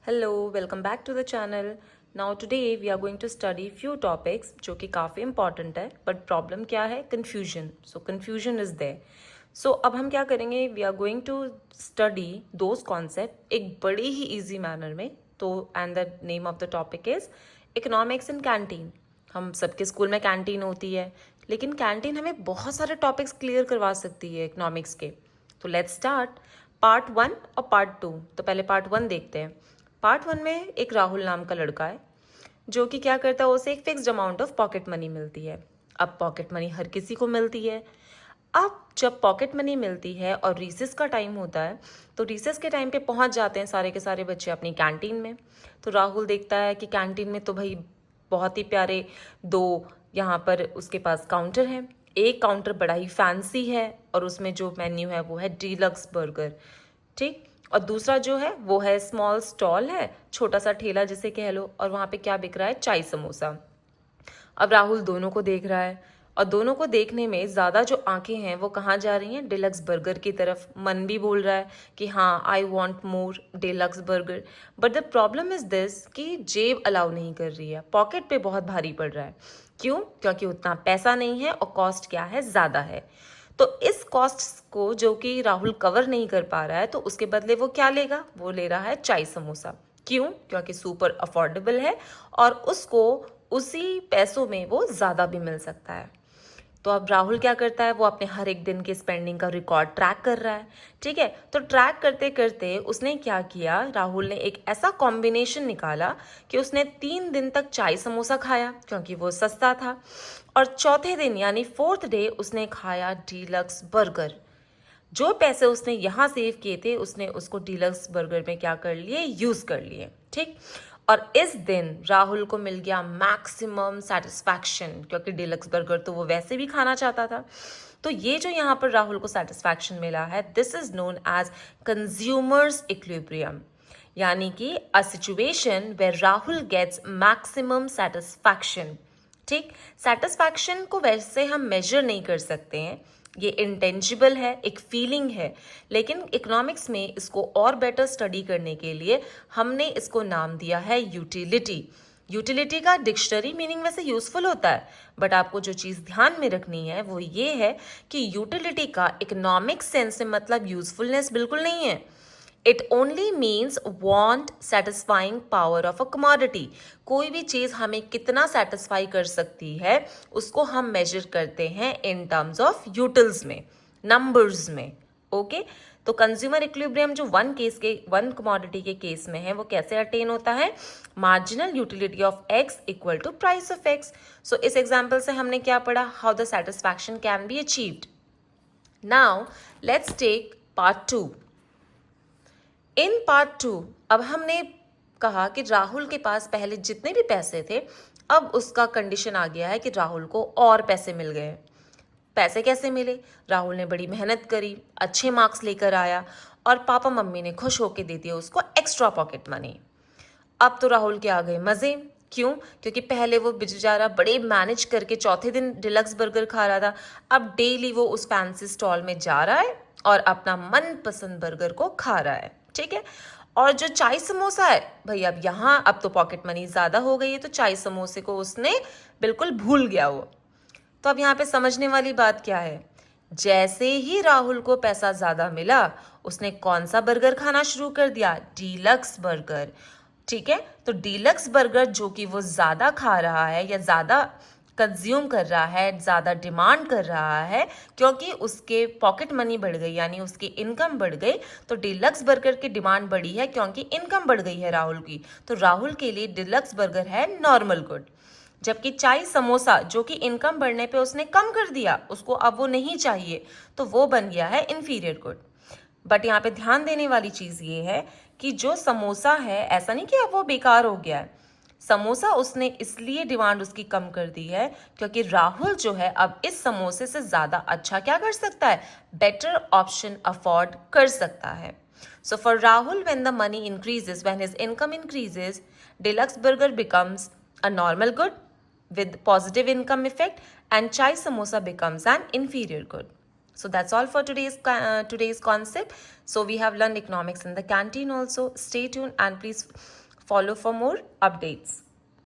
Hello welcome back to the channel. Now today we are going to study few topics जो कि काफ़ी important है, but problem क्या है? Confusion. So confusion is there. So अब हम क्या करेंगे? We are going to study those concept एक बड़े ही ईजी मैनर में। तो and the name of the topic is economics in canteen. हम सबके स्कूल में कैंटीन होती है, लेकिन कैंटीन हमें बहुत सारे टॉपिक्स क्लियर करवा सकती है इकोनॉमिक्स के। तो लेट्स स्टार्ट पार्ट 1 और पार्ट 2। तो पहले पार्ट 1 देखते हैं। पार्ट 1 में एक राहुल नाम का लड़का है जो कि क्या करता है, उसे एक fixed amount of pocket money मिलती है। अब पॉकेट मनी हर किसी को मिलती है। अब जब पॉकेट मनी मिलती है और रिसेस का टाइम होता है, तो रिसेस के टाइम पे पहुंच जाते हैं सारे के सारे बच्चे अपनी कैंटीन में। तो राहुल देखता है कि कैंटीन में तो भाई बहुत ही प्यारे दो यहाँ पर उसके पास काउंटर हैं। एक काउंटर बड़ा ही फैंसी है और उसमें जो मेन्यू है वो है डीलक्स बर्गर, ठीक। और दूसरा जो है वो है स्मॉल स्टॉल है, छोटा सा ठेला जिसे कह लो, और वहाँ पे क्या बिक रहा है? चाय समोसा। अब राहुल दोनों को देख रहा है और दोनों को देखने में ज़्यादा जो आंखें हैं वो कहाँ जा रही हैं? डिलक्स बर्गर की तरफ। मन भी बोल रहा है कि हाँ, I want more deluxe burger. But the problem is this कि जेब अलाउ नहीं कर रही है, पॉकेट पे बहुत भारी पड़ रहा है। क्यों? क्योंकि उतना पैसा नहीं है और कॉस्ट क्या है? ज़्यादा है। तो इस कॉस्ट को जो कि राहुल कवर नहीं कर पा रहा है, तो उसके बदले वो क्या लेगा? वो ले रहा है चाय समोसा। क्यों? क्योंकि सुपर अफोर्डेबल है और उसको उसी पैसों में वो ज़्यादा भी मिल सकता है। तो अब राहुल क्या करता है? वो अपने हर एक दिन के स्पेंडिंग का रिकॉर्ड ट्रैक कर रहा है, ठीक है। तो ट्रैक करते करते उसने क्या किया? राहुल ने एक ऐसा कॉम्बिनेशन निकाला कि उसने 3 दिन तक चाय समोसा खाया क्योंकि वो सस्ता था, और चौथे दिन यानी फोर्थ डे उसने खाया डीलक्स बर्गर। जो पैसे उसने यहाँ सेव किए थे उसने उसको डीलक्स बर्गर में क्या कर लिए? यूज कर लिए, ठीक। और इस दिन राहुल को मिल गया मैक्सिमम सेटिस्फैक्शन, क्योंकि डीलक्स बर्गर तो वो वैसे भी खाना चाहता था। तो ये जो यहाँ पर राहुल को सेटिस्फैक्शन मिला है, this is known as consumer's equilibrium, यानी कि a situation where Rahul gets maximum satisfaction, ठीक। सेटिस्फैक्शन को वैसे हम मेजर नहीं कर सकते हैं, ये इंटेंजिबल है, एक फीलिंग है। लेकिन इकोनॉमिक्स में इसको और बेटर स्टडी करने के लिए हमने इसको नाम दिया है यूटिलिटी। यूटिलिटी का डिक्शनरी मीनिंग वैसे यूजफुल होता है, बट आपको जो चीज़ ध्यान में रखनी है वो ये है कि यूटिलिटी का इकोनॉमिक सेंस में मतलब यूजफुलनेस बिल्कुल नहीं है। It only means want satisfying power of a commodity. कोई भी चीज़ हमें कितना सेटिस्फाई कर सकती है उसको हम मेजर करते हैं इन टर्म्स ऑफ यूटिल्स में, नंबर्स में, ओके। तो कंज्यूमर इक्विलिब्रियम जो वन कमोडिटी के केस में है, वो कैसे अटेन होता है? Marginal utility of x equal to price of x. So इस एग्जाम्पल से हमने क्या पढ़ा? How the satisfaction can be achieved. Now let's take part 2। In part 2 अब हमने कहा कि राहुल के पास पहले जितने भी पैसे थे, अब उसका कंडीशन आ गया है कि राहुल को और पैसे मिल गए। पैसे कैसे मिले? राहुल ने बड़ी मेहनत करी, अच्छे मार्क्स लेकर आया और पापा मम्मी ने खुश होकर दे दिया उसको एक्स्ट्रा पॉकेट मनी। अब तो राहुल के आ गए मजे। क्यों? क्योंकि पहले वो बेचारा बड़े मैनेज करके चौथे दिन डिलक्स बर्गर खा रहा था, अब डेली वो उस फैंसी स्टॉल में जा रहा है और अपना मनपसंद बर्गर को खा रहा है, ठीक है। और जो चाय समोसा है भाई, अब तो पॉकेट मनी ज्यादा हो गई है, तो चाय समोसे को उसने बिल्कुल भूल गया वो। तो अब यहाँ पे समझने वाली बात क्या है? जैसे ही राहुल को पैसा ज्यादा मिला, उसने कौन सा बर्गर खाना शुरू कर दिया? डीलक्स बर्गर, ठीक है। तो डीलक्स बर्गर जो कि वो ज्यादा खा रहा है या ज्यादा कंज्यूम कर रहा है, ज़्यादा डिमांड कर रहा है, क्योंकि उसके पॉकेट मनी बढ़ गई यानी उसकी इनकम बढ़ गई। तो डिलक्स बर्गर की डिमांड बढ़ी है क्योंकि इनकम बढ़ गई है राहुल की। तो राहुल के लिए डिलक्स बर्गर है नॉर्मल गुड। जबकि चाय समोसा जो कि इनकम बढ़ने पे उसने कम कर दिया, उसको अब वो नहीं चाहिए, तो वो बन गया है इन्फीरियर गुड। बट यहाँ पे ध्यान देने वाली चीज़ ये है कि जो समोसा है, ऐसा नहीं कि अब वो बेकार हो गया है। समोसा उसने इसलिए डिमांड उसकी कम कर दी है क्योंकि राहुल जो है अब इस समोसे से ज़्यादा अच्छा क्या कर सकता है? बेटर ऑप्शन अफोर्ड कर सकता है। So for Rahul, when the money increases, when his income increases, deluxe burger becomes a normal good with positive income effect and chai samosa becomes an inferior good. So that's all for today's concept. So we have learned economics in the canteen also. Stay tuned and please follow for more updates.